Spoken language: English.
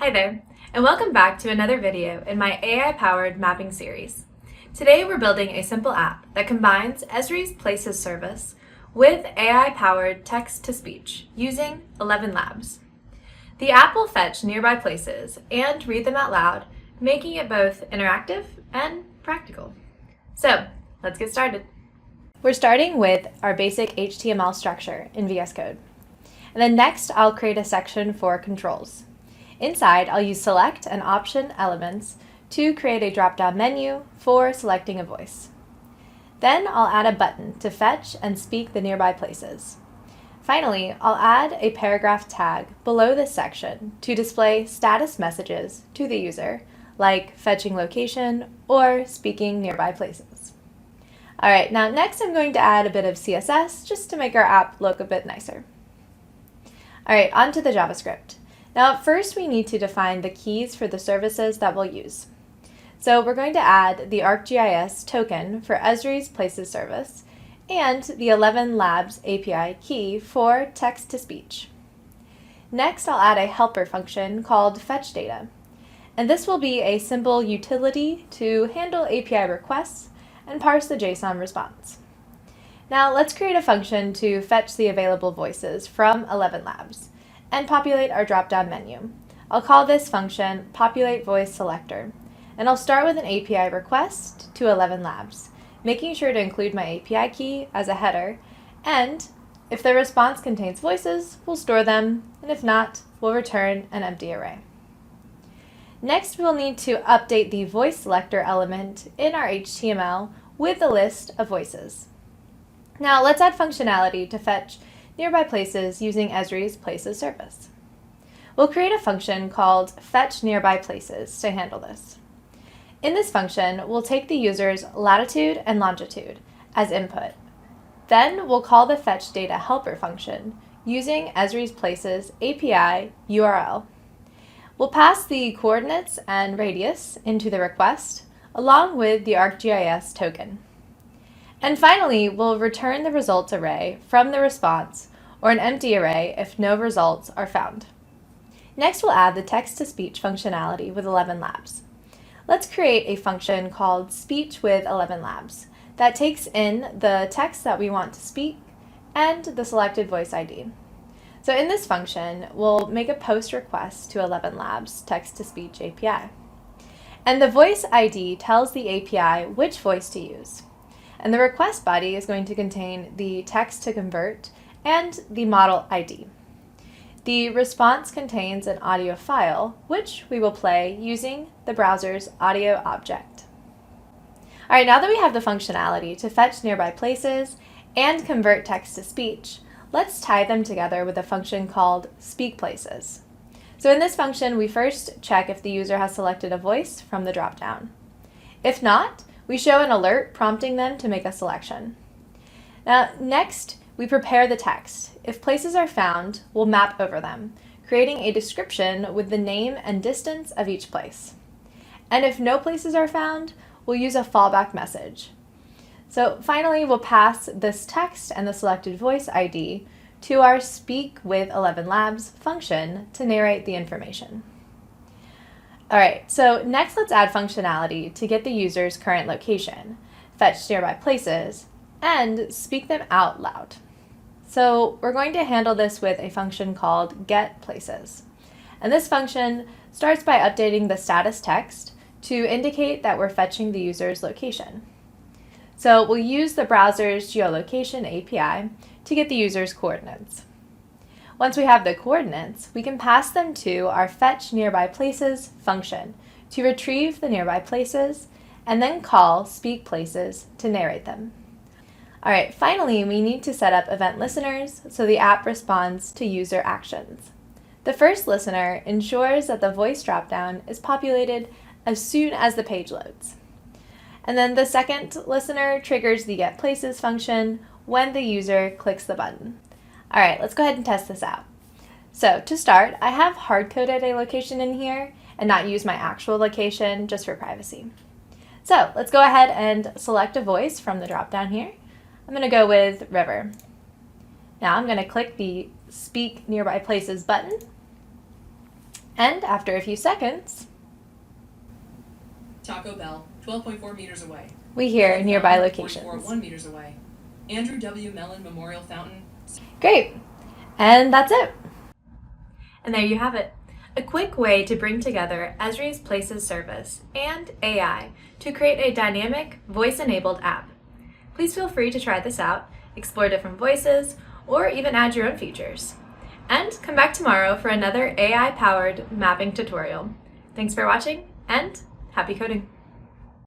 Hi there, and welcome back to another video in my AI-powered mapping series. Today we're building a simple app that combines Esri's Places service with AI-powered text-to-speech using ElevenLabs. The app will fetch nearby places and read them out loud, making it both interactive and practical. So, let's get started. We're starting with our basic HTML structure in VS Code. And then next, I'll create a section for controls. Inside, I'll use select and option elements to create a drop-down menu for selecting a voice. Then I'll add a button to fetch and speak the nearby places. Finally, I'll add a paragraph tag below this section to display status messages to the user, like fetching location or speaking nearby places. All right, now next I'm going to add a bit of CSS just to make our app look a bit nicer. All right, on to the JavaScript. Now, first we need to define the keys for the services that we'll use. So we're going to add the ArcGIS token for Esri's Places service and the ElevenLabs API Key for text-to-speech. Next, I'll add a helper function called fetchData. And this will be a simple utility to handle API requests and parse the JSON response. Now, let's create a function to fetch the available voices from ElevenLabs and populate our drop-down menu. I'll call this function populateVoiceSelector, and I'll start with an API request to ElevenLabs, making sure to include my API key as a header, and if the response contains voices, we'll store them, and if not, we'll return an empty array. Next, we'll need to update the voice selector element in our HTML with a list of voices. Now, let's add functionality to fetch nearby places using Esri's Places service. We'll create a function called fetchNearbyPlaces to handle this. In this function, we'll take the user's latitude and longitude as input. Then we'll call the fetchData helper function using Esri's Places API URL. We'll pass the coordinates and radius into the request, along with the ArcGIS token. And finally, we'll return the results array from the response or an empty array if no results are found. Next, we'll add the text-to-speech functionality with ElevenLabs. Let's create a function called Speech with ElevenLabs that takes in the text that we want to speak and the selected voice ID. So in this function, we'll make a post request to ElevenLabs text-to-speech API. And the voice ID tells the API which voice to use. And the request body is going to contain the text to convert and the model ID. The response contains an audio file, which we will play using the browser's audio object. All right, now that we have the functionality to fetch nearby places and convert text to speech, let's tie them together with a function called speakPlaces. So in this function, we first check if the user has selected a voice from the dropdown. If not, we show an alert prompting them to make a selection. Now, next, we prepare the text. If places are found, we'll map over them, creating a description with the name and distance of each place. And if no places are found, we'll use a fallback message. So finally, we'll pass this text and the selected voice ID to our Speak with ElevenLabs function to narrate the information. All right, so next let's add functionality to get the user's current location, fetch nearby places, and speak them out loud. So we're going to handle this with a function called getPlaces. And this function starts by updating the status text to indicate that we're fetching the user's location. So we'll use the browser's geolocation API to get the user's coordinates. Once we have the coordinates, we can pass them to our fetchNearbyPlaces function to retrieve the nearby places and then call speakPlaces to narrate them. All right, finally, we need to set up event listeners so the app responds to user actions. The first listener ensures that the voice dropdown is populated as soon as the page loads. And then the second listener triggers the getPlaces function when the user clicks the button. All right, let's go ahead and test this out. So to start, I have hard-coded a location in here and not use my actual location just for privacy. So let's go ahead and select a voice from the drop-down here. I'm going to go with River. Now I'm going to click the Speak Nearby Places button, And after a few seconds, Taco Bell, 12.4 meters away. we hear nearby locations. 4.1 meters away. Andrew W. Mellon Memorial Fountain. Great. And that's it. And there you have it. A quick way to bring together Esri's Places service and AI to create a dynamic, voice-enabled app. Please feel free to try this out, explore different voices, or even add your own features. And come back tomorrow for another AI-powered mapping tutorial. Thanks for watching, and happy coding!